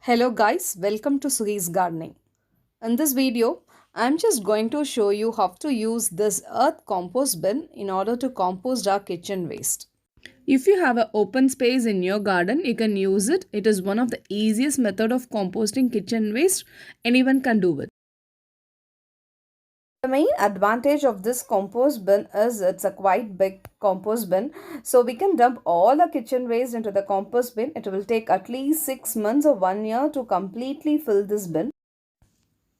Hello guys, welcome to Suhi's Gardening. In this video, I'm just going to show you how to use this earth compost bin in order to compost our kitchen waste. If you have an open space in your garden, you can use it. It is one of the easiest method of composting kitchen waste. Anyone can do it. The main advantage of this compost bin is it's a quite big compost bin. So we can dump all the kitchen waste into the compost bin. It will take at least 6 months or 1 year to completely fill this bin.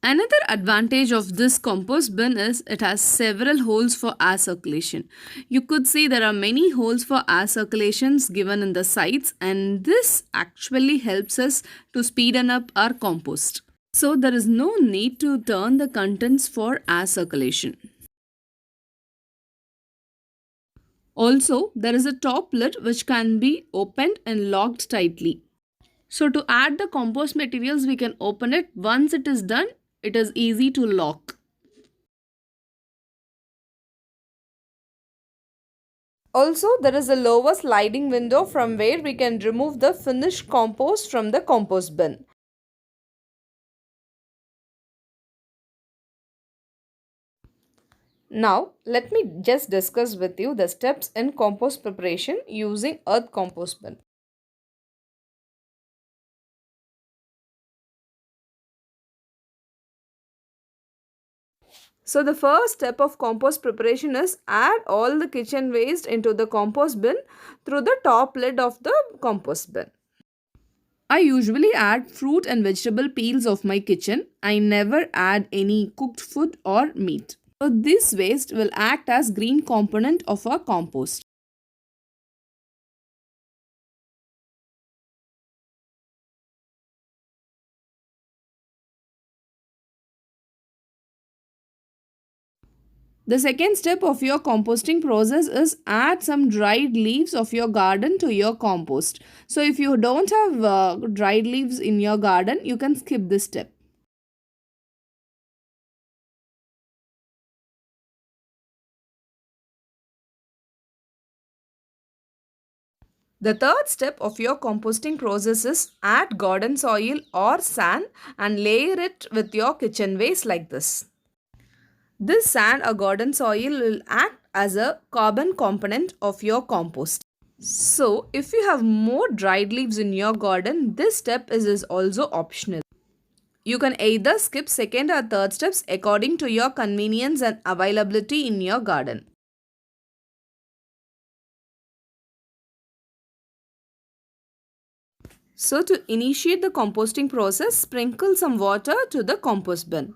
Another advantage of this compost bin is it has several holes for air circulation. You could see there are many holes for air circulations given in the sides, and this actually helps us to speeden up our compost. So there is no need to turn the contents for air circulation. Also, there is a top lid which can be opened and locked tightly. So to add the compost materials, we can open it. Once it is done, it is easy to lock. Also, there is a lower sliding window from where we can remove the finished compost from the compost bin. Now, let me just discuss with you the steps in compost preparation using earth compost bin. So the first step of compost preparation is add all the kitchen waste into the compost bin through the top lid of the compost bin. I usually add fruit and vegetable peels of my kitchen. I never add any cooked food or meat. So this waste will act as green component of our compost. The second step of your composting process is add some dried leaves of your garden to your compost. So if you don't have dried leaves in your garden, you can skip this step. The third step of your composting process is add garden soil or sand and layer it with your kitchen waste like this. This sand or garden soil will act as a carbon component of your compost. So, if you have more dried leaves in your garden, this step is also optional. You can either skip second or third steps according to your convenience and availability in your garden. So, to initiate the composting process, sprinkle some water to the compost bin.